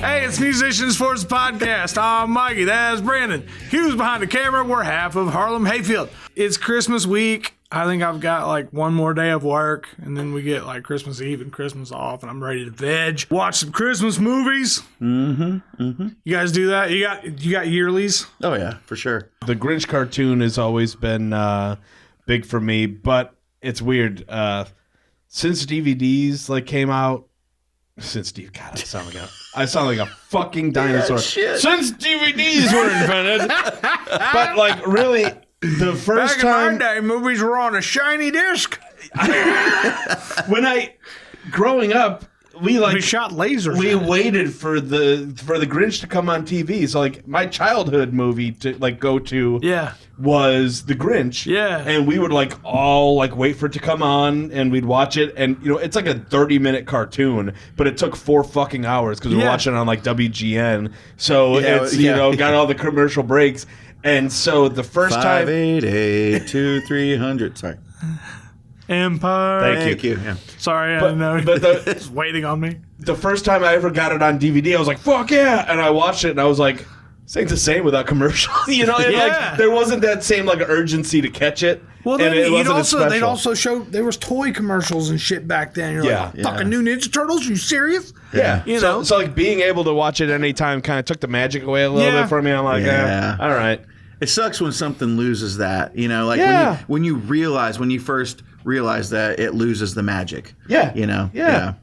Hey, it's Musicians Force Podcast. I'm Mikey. That's Brandon. Hughes behind the camera. We're half of Harlem Hayfield. It's Christmas week. I think I've got like one more day of work, and then we get like Christmas Eve and Christmas off, and I'm ready to veg. Watch some Christmas movies. You guys do that? You got yearlies? Oh yeah, for sure. The Grinch cartoon has always been big for me, but it's weird. Since DVDs like came out, God, I sound like a fucking dinosaur. Shit. Since DVDs were invented, but like really, the first Back in time my day, movies were on a shiny disc. growing up, we shot lasers. We waited for the Grinch to come on TV. So like my childhood movie to like go to was The Grinch. Yeah. And we would like all like wait for it to come on and we'd watch it, and you know, it's like a 30-minute cartoon, but it took 4 fucking hours because we're watching it on like WGN. So you know, got all the commercial breaks. And so the first time 588-2300. Sorry. Empire. Thank you. Yeah. Sorry, I didn't know. But It's waiting on me. The first time I ever got it on DVD, I was like, fuck yeah. And I watched it and I was like, this ain't the same without commercials. You know, and like there wasn't that same like urgency to catch it. Well, then they'd special. also show there was toy commercials and shit back then. You're like, fucking new Ninja Turtles? Are you serious? Yeah. You know? So like being able to watch it anytime kind of took the magic away a little bit from me. I'm like, all right. It sucks when something loses that, you know, like when you first realize that it loses the magic. Yeah. You know? Yeah.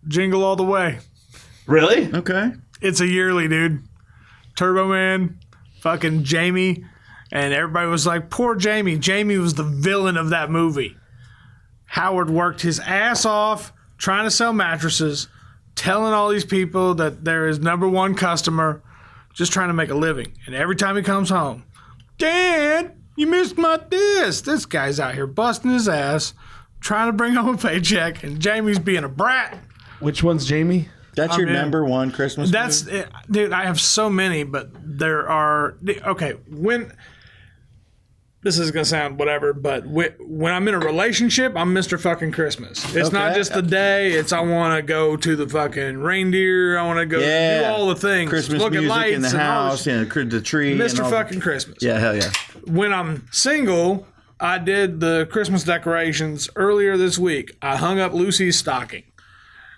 Jingle All the Way. Really? Okay. It's a yearly, dude. Turbo Man, fucking Jamie, and everybody was like, poor Jamie. Jamie was the villain of that movie. Howard worked his ass off trying to sell mattresses, telling all these people that they're his number one customer, just trying to make a living. And every time he comes home, Dad, you missed my disc. This guy's out here busting his ass, trying to bring home a paycheck, and Jamie's being a brat. Which one's Jamie? That's your number one Christmas movie? Dude, I have so many, but there are... Okay, this is going to sound whatever, but when I'm in a relationship, I'm Mr. fucking Christmas. It's not just the day. It's I want to go to the fucking reindeer. I want to go do all the things. Christmas look music at lights in the house, the tree. Mr. fucking Christmas. Yeah, hell yeah. When I'm single, I did the Christmas decorations earlier this week. I hung up Lucy's stocking.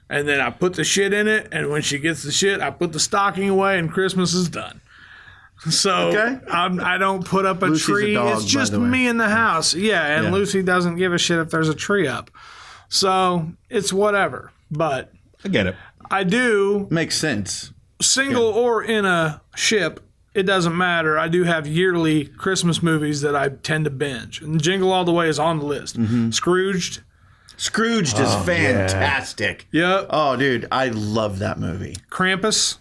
And then I put the shit in it, and when she gets the shit, I put the stocking away, and Christmas is done. So I don't put up a Lucy's tree. A dog, it's just by the way. me in the house. Yeah, and Lucy doesn't give a shit if there's a tree up. So it's whatever. But I get it. I do. Makes sense. Single or in a ship, it doesn't matter. I do have yearly Christmas movies that I tend to binge. And Jingle All the Way is on the list. Scrooged. Scrooged is fantastic. Yep. Oh, dude, I love that movie. Krampus.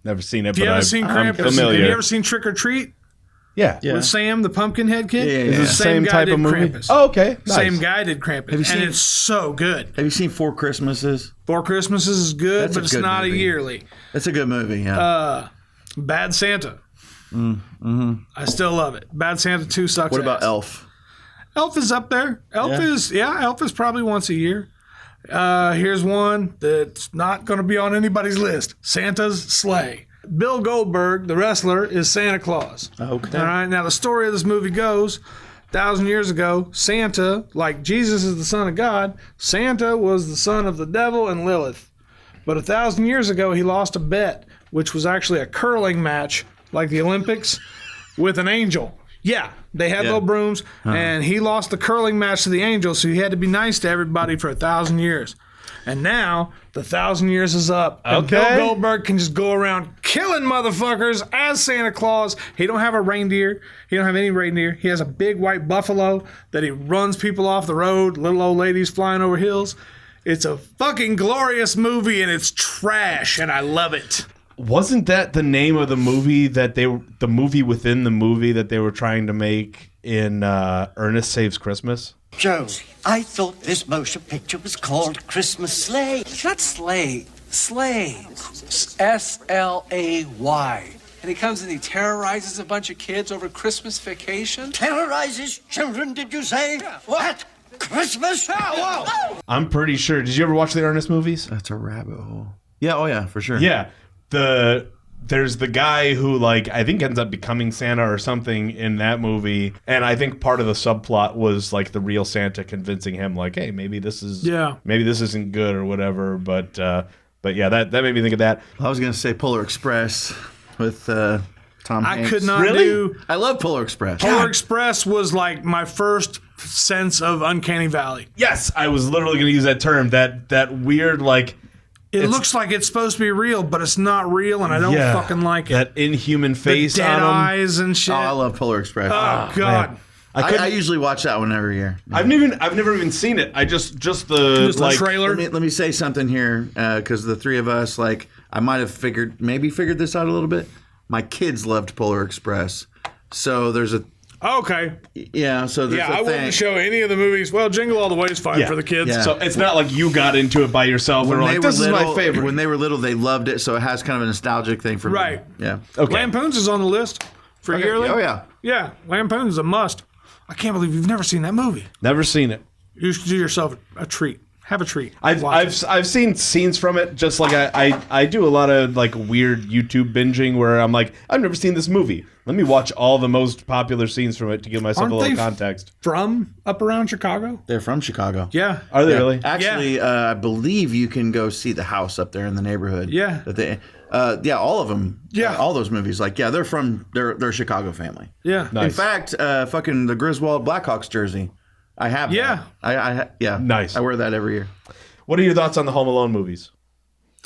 Never seen it, Have you but ever seen I'm Krampus? familiar. Have you ever seen Trick or Treat? Yeah. With Sam, the Pumpkinhead kid? Yeah. Is it the same guy type did of movie? Krampus. Oh, okay. Nice. Same guy did Krampus. Have you seen- and it's so good. Have you seen Four Christmases? Four Christmases is good, That's a but it's good not movie. a yearly. That's a good movie, yeah. Bad Santa. I still love it. Bad Santa 2 sucks What about ass. Elf? Elf is up there. Elf is probably once a year. Here's one that's not going to be on anybody's list. Santa's Sleigh. Bill Goldberg, the wrestler, is Santa Claus. Okay. All right. Now, the story of this movie goes, 1,000 years ago, Santa, like Jesus is the son of God, Santa was the son of the devil and Lilith. But 1,000 years ago, he lost a bet, which was actually a curling match, like the Olympics, with an angel. Yeah, they had little brooms, and he lost the curling match to the angel, so he had to be nice to everybody for 1,000 years. And now, the 1,000 years is up. And Bill Goldberg can just go around killing motherfuckers as Santa Claus. He don't have a reindeer. He don't have any reindeer. He has a big white buffalo that he runs people off the road, little old ladies flying over hills. It's a fucking glorious movie, and it's trash, and I love it. Wasn't that the name of the movie the movie within the movie that they were trying to make in Ernest Saves Christmas? Joe, I thought this motion picture was called Christmas Sleigh. It's not Sleigh. Sleigh. S-L-A-Y. And he comes and he terrorizes a bunch of kids over Christmas vacation. Terrorizes children, did you say? Yeah. What? Christmas? Whoa. I'm pretty sure. Did you ever watch the Ernest movies? That's a rabbit hole. Yeah, oh yeah, for sure. Yeah. There's the guy who, like, I think ends up becoming Santa or something in that movie. And I think part of the subplot was, like, the real Santa convincing him, like, hey, maybe this isn't good or whatever. But yeah, that made me think of that. I was going to say Polar Express with Tom Hanks. I could not do... I love Polar Express. Polar Express was like my first sense of Uncanny Valley. Yes, I was literally going to use that term. That weird, like... It looks like it's supposed to be real, but it's not real, and I don't fucking like it. That inhuman face the dead on him. eyes and shit. Oh, I love Polar Express. Oh, God. I usually watch that one every year. Yeah. I've never even seen it. I just the trailer. Let me say something here, because the three of us, like, I might have figured this out a little bit. My kids loved Polar Express, so there's a Okay. yeah. So there's I wouldn't show any of the movies. Well, Jingle All the Way is fine for the kids. Yeah. So it's not like you got into it by yourself and were like, this is my favorite. When they were little, they loved it, so it has kind of a nostalgic thing for me. Right. Yeah. Okay. Lampoons is on the list for yearly. Oh yeah. Yeah, Lampoons is a must. I can't believe you've never seen that movie. Never seen it. You should do yourself a treat. Have a treat. I've seen scenes from it. Just like I do a lot of like weird YouTube binging where I'm like, I've never seen this movie. Let me watch all the most popular scenes from it to give myself a little context. From up around Chicago? They're from Chicago. Yeah. Are they really? Actually, I believe you can go see the house up there in the neighborhood. Yeah. That they, all of them. Yeah. All those movies. Like, yeah, they're a Chicago family. Yeah. Nice. In fact, fucking the Griswold Blackhawks jersey. I have. Yeah. That. Yeah. Nice. I wear that every year. What are your thoughts on the Home Alone movies?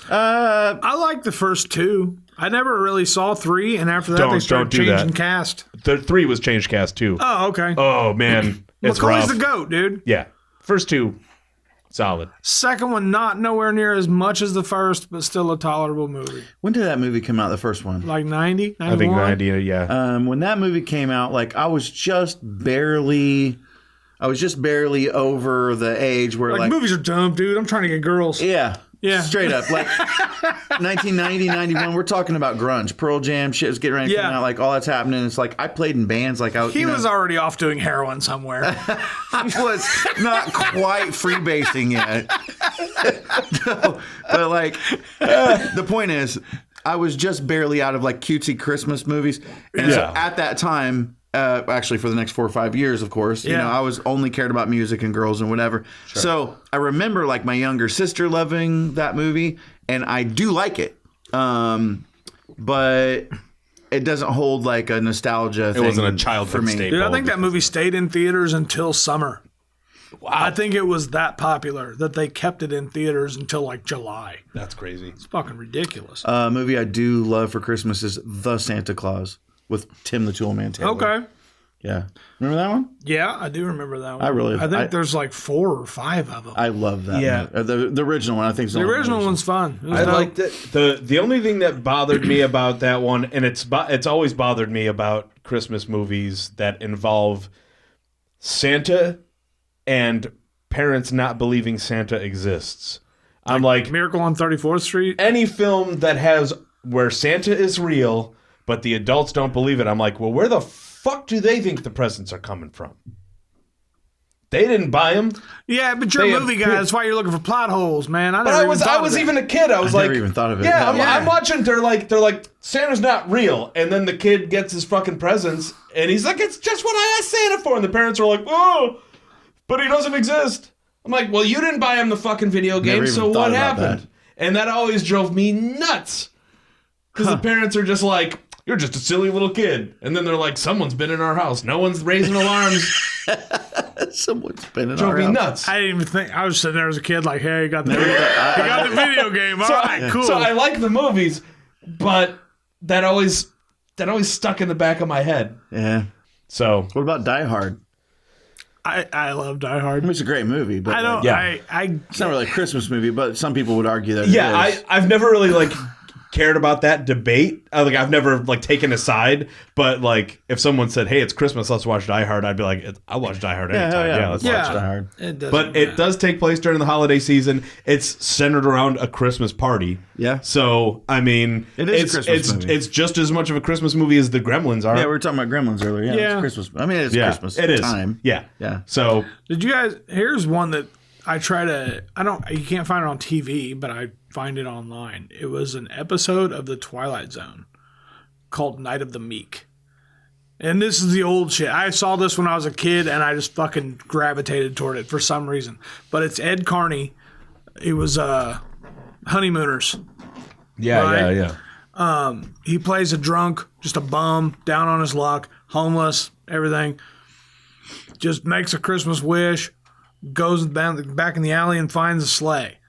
I like the first two. I never really saw 3, and after that they started changing cast. The 3 was changed cast too. Oh, okay. Oh man, it's McCoy's rough. the GOAT, dude. Yeah, first 2, solid. Second one, not nowhere near as much as the first, but still a tolerable movie. When did that movie come out? The first one. Like 90, 91? I think 90. Yeah. When that movie came out, like I was just barely over the age where Like movies are dumb, dude. I'm trying to get girls. Yeah. Yeah. Straight up. Like 1990, 91, we're talking about grunge. Pearl Jam, shit was getting ready to come out. Like all that's happening. It's like I played in bands. Like He was already off doing heroin somewhere. I was not quite freebasing yet. No, but like the point is, I was just barely out of like cutesy Christmas movies. And so at that time, actually for the next 4 or 5 years, of course, you know, I was only cared about music and girls and whatever. Sure. So I remember like my younger sister loving that movie, and I do like it. But it doesn't hold like a nostalgia thing. It wasn't a childhood for me. staple. Dude, I think that movie stayed in theaters until summer. Wow. I think it was that popular that they kept it in theaters until like July. That's crazy. It's fucking ridiculous. Movie I do love for Christmas is The Santa Claus with Tim the Toolman Taylor. Okay. Yeah. Remember that one? Yeah, I do remember that one. I think there's like 4 or 5 of them. I love that. Yeah. The original one, I think. The original one's fun. I liked it. The only thing that bothered me about that one, and it's always bothered me about Christmas movies that involve Santa and parents not believing Santa exists. I'm like Miracle on 34th Street. Any film that has where Santa is real, but the adults don't believe it. I'm like, well, where the fuck do they think the presents are coming from? They didn't buy them. Yeah, but you're a movie guy. That's why you're looking for plot holes, man. I was even a kid. I was like, never even thought of it. Yeah, I'm watching. They're like, Santa's not real, and then the kid gets his fucking presents, and he's like, it's just what I asked Santa for, and the parents are like, oh, but he doesn't exist. I'm like, well, you didn't buy him the fucking video game, so what happened? That. And that always drove me nuts, because the parents are just like, you're just a silly little kid. And then they're like, someone's been in our house. No one's raising alarms. Someone's been in our house. Drove me nuts. I didn't even think. I was sitting there as a kid like, hey, you got the video game. All right, cool. So I like the movies, but that always stuck in the back of my head. Yeah. So what about Die Hard? I love Die Hard. It's a great movie, but I don't. it's not really a Christmas movie, but some people would argue that. Yeah, it is. I've never really cared about that debate. I've never taken a side, but if someone said, "Hey, it's Christmas, let's watch Die Hard," I'd be like, "I'll watch Die Hard anytime." Yeah, let's watch Die Hard. It does take place during the holiday season. It's centered around a Christmas party. Yeah. So I mean, it is a Christmas movie. It's just as much of a Christmas movie as the Gremlins are. Yeah, we were talking about Gremlins earlier. Yeah, it's Christmas. I mean, it's Christmas. It is time. Yeah. Yeah. So did you guys? Here's one that I don't, you can't find it on TV, but I find it online. It was an episode of The Twilight Zone called Night of the Meek. And this is the old shit. I saw this when I was a kid, and I just fucking gravitated toward it for some reason. But it's Ed Carney. It was Honeymooners. Yeah, right? yeah. He plays a drunk, just a bum, down on his luck, homeless, everything. Just makes a Christmas wish, goes back in the alley and finds a sleigh.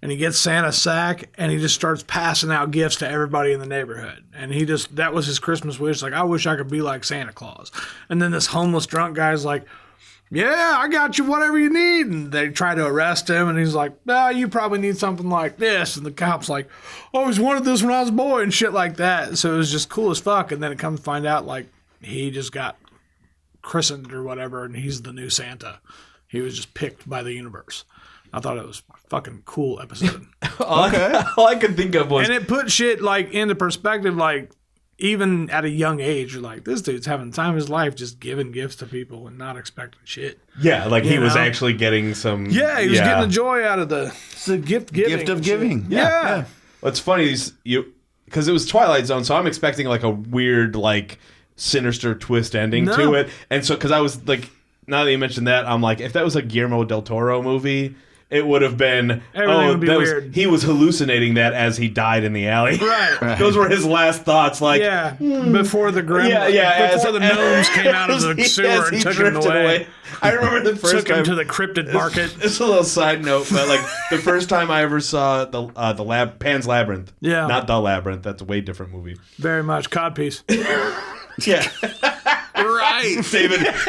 And he gets Santa's sack, and he just starts passing out gifts to everybody in the neighborhood. And that was his Christmas wish. Like, I wish I could be like Santa Claus. And then this homeless drunk guy's like, yeah, I got you whatever you need. And they try to arrest him, and he's like, you probably need something like this. And the cop's like, I always wanted this when I was a boy, and shit like that. So it was just cool as fuck. And then it comes to find out, like, he just got christened or whatever, and he's the new Santa. He was just picked by the universe. I thought it was a fucking cool episode. All I could think of was... And it put shit, like, into perspective, like, even at a young age, you're like, this dude's having the time of his life just giving gifts to people and not expecting shit. Yeah, like he was actually getting some... Yeah, he was getting the joy out of the gift giving. Gift of giving. Yeah. What's funny is because it was Twilight Zone, so I'm expecting like a weird, like, sinister twist ending to it. And so, because I was like, now that you mentioned that, I'm like, if that was a Guillermo del Toro movie... It would have been, everything would be weird. He was hallucinating that as he died in the alley. Right. Those were his last thoughts. Like, before the before the gnomes came out of the sewer and took him away. I remember the first took time. him to the cryptid market. It's a little side note, but like the first time I ever saw Pan's Labyrinth. Yeah. Not The Labyrinth. That's a way different movie. Very much. Codpiece. Yeah. Right.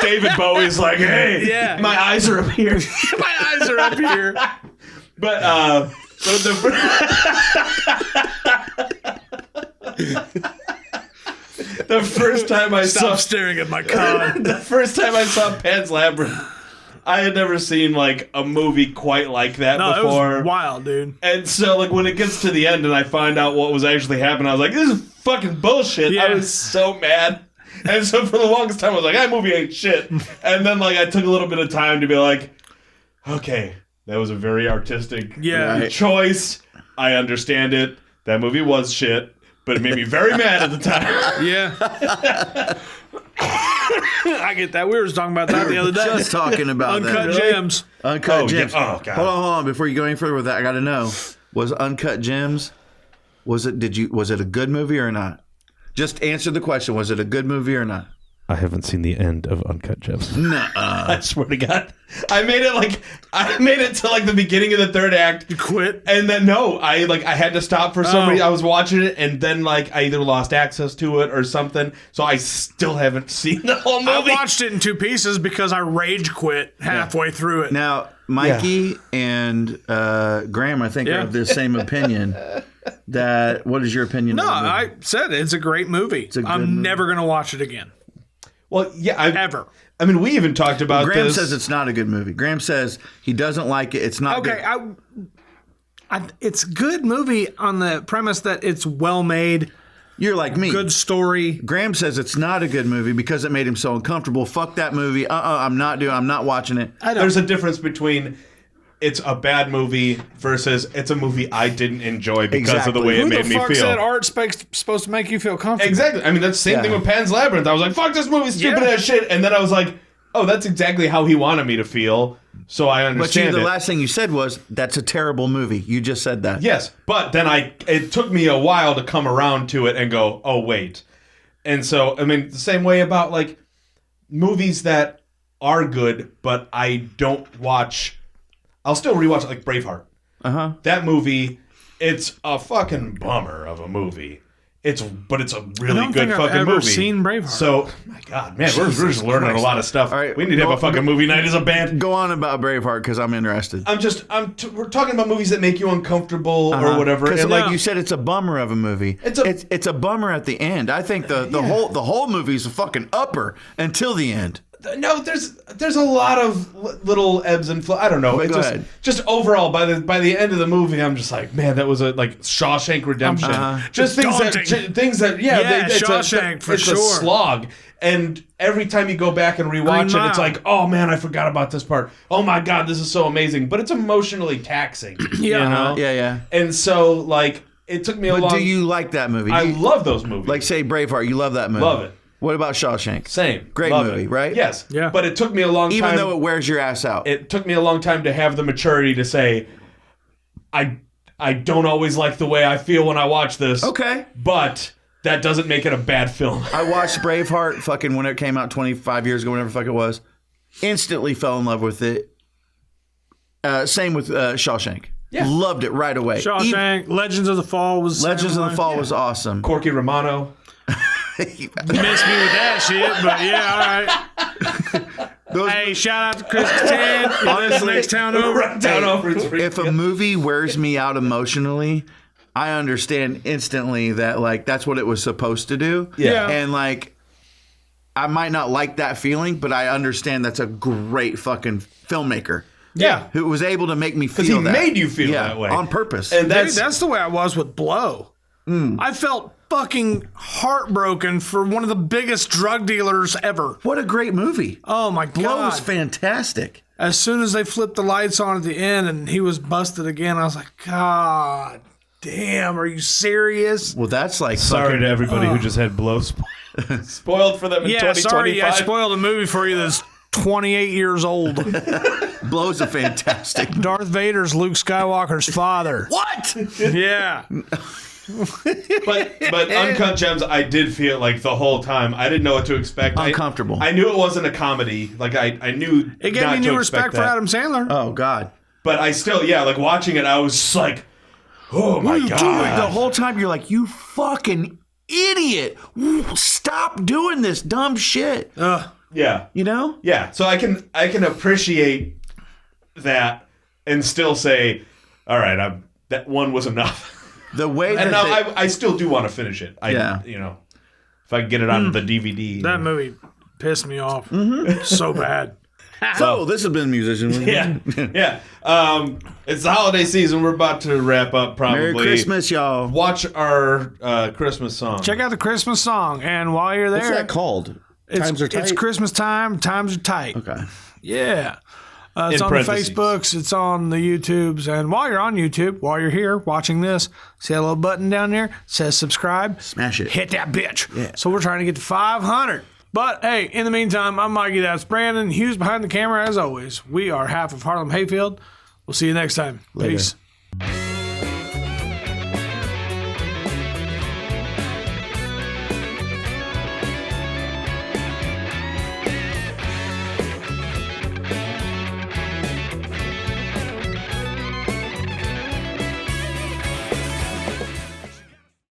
David Bowie's like, hey, my eyes are up here. My eyes are up here. But the first time I Stop staring at my cod. The first time I saw Pan's Labyrinth, I had never seen like a movie quite like that before. It was wild, dude. And so like when it gets to the end and I find out what was actually happening, I was like, this is fucking bullshit. Yeah. I was so mad. And so for the longest time I was like, that movie ain't shit. And then like I took a little bit of time to be like, okay, that was a very artistic choice. I understand it. That movie was shit, but it made me very mad at the time. Yeah. I get that. We were just talking about that the other day. Just talking about Uncut that. Gems. Uncut Gems. Yeah. Oh, God. Hold on. Before you go any further with that, I got to know, was Uncut Gems, was it a good movie or not? Just answer the question. Was it a good movie or not? I haven't seen the end of Uncut Gems. Nuh-uh. I swear to God. I made it to like the beginning of the third act. You quit? And then I had to stop for some reason. I was watching it and then like I either lost access to it or something. So I still haven't seen the whole movie. I watched it in 2 pieces because I rage quit halfway through it. Now, Mikey and Graham, I think, are of the same opinion. What is your opinion? No, I said it's a great movie. I'm never going to watch it again. Well, yeah. Ever. I mean, we even talked about Graham this. says it's not a good movie. Graham says he doesn't like it. It's not good. Okay, it's a good movie on the premise that it's well made. You're like me. Good story. Graham says it's not a good movie because it made him so uncomfortable. Fuck that movie. I'm not watching it. There's a difference between it's a bad movie versus it's a movie I didn't enjoy because of the way it made me feel. Who the fuck said art's supposed to make you feel comfortable? Exactly. I mean, that's the same thing with Pan's Labyrinth. I was like, fuck this movie, stupid ass shit. And then I was like, oh, that's exactly how he wanted me to feel. So I understand But the last thing you said was, that's a terrible movie. You just said that. Yes. But then it took me a while to come around to it and go, oh, wait. And so, I mean, the same way about like movies that are good, but I don't watch. I'll still rewatch it, like Braveheart. Uh-huh. That movie, it's a fucking bummer of a movie. But it's a really good fucking movie. I've ever seen Braveheart. So, my God, man, we're just learning a lot of stuff. All right, we need to have a fucking movie night as a band. Go on about Braveheart because I'm interested. We're talking about movies that make you uncomfortable or whatever. Because And like you said, it's a bummer of a movie. It's a bummer at the end. I think the whole movie is a fucking upper until the end. No, there's a lot of little ebbs and flows. I don't know. But go ahead. Just overall, by the end of the movie, I'm just like, man, that was like Shawshank Redemption. Just things daunting. that Shawshank for it's sure. a slog. And every time you go back and rewatch Green it, it's Mile. like, oh man, I forgot about this part. Oh my God, this is so amazing. But it's emotionally taxing. Yeah. You know? Yeah. And so, like, it took me a But long do you like that movie? I Do you- love those movies. like, say, Braveheart. You love that movie. Love it. What about Shawshank? Same. Great Love movie, it. right? Yes. Yeah. But it took me a long time. Even though it wears your ass out. It took me a long time to have the maturity to say, I don't always like the way I feel when I watch this. Okay. But that doesn't make it a bad film. I watched Braveheart fucking when it came out 25 years ago, whenever the fuck it was. Instantly fell in love with it. Same with Shawshank. Yeah. Loved it right away. Shawshank, Legends of the Fall was. Legends of the Fall was awesome. Corky Romano. Missed me with that shit, but yeah, all right. Hey, shout out to Chris Kattan. Honestly, next town over. Right down over. It's If a movie wears me out emotionally, I understand instantly that like that's what it was supposed to do. Yeah. And like I might not like that feeling, but I understand that's a great fucking filmmaker. Yeah. Who was able to make me feel Because he that. made you feel that way. On purpose. And That's the way I was with Blow. I felt fucking heartbroken for one of the biggest drug dealers ever. What a great movie. Oh my Blow God. was fantastic. As soon as they flipped the lights on at the end and he was busted again, I was like, God damn, are you serious? Well, that's like Sorry fucking, to everybody who just had blow spoiled for them in Yeah, 2025. sorry, I spoiled a movie for you that's 28 years old. Blow's a fantastic. Darth Vader's Luke Skywalker's father. What? Yeah. But Uncut Gems, I did feel like the whole time I didn't know what to expect. Uncomfortable. I knew it wasn't a comedy. Like I knew It gave not me to new expect respect for that. Adam Sandler. Oh God. But I still, like watching it, I was just like, oh my Dude, the God. whole time you're like, you fucking idiot. Stop doing this dumb shit. Yeah. You know? Yeah. So I can appreciate that and still say, all right, that one was enough. The way that And now I still do want to finish it. Yeah. If I can get it on the DVD. That movie pissed me off so bad. So this has been Musician. Yeah. Yeah. It's the holiday season. We're about to wrap up probably. Merry Christmas, y'all. Watch our Christmas song. Check out the Christmas song, and while you're there, What's that called? Times are tight. It's Christmas time. Times are tight. Okay. Yeah. It's In on the parentheses. Facebooks. It's on the YouTubes. And while you're on YouTube, while you're here watching this, see that little button down there? It says subscribe. Smash it. Hit that bitch. Yeah. So we're trying to get to 500. But hey, in the meantime, I'm Mikey. That's Brandon. Hughes behind the camera as always. We are half of Harlem Hayfield. We'll see you next time. Peace.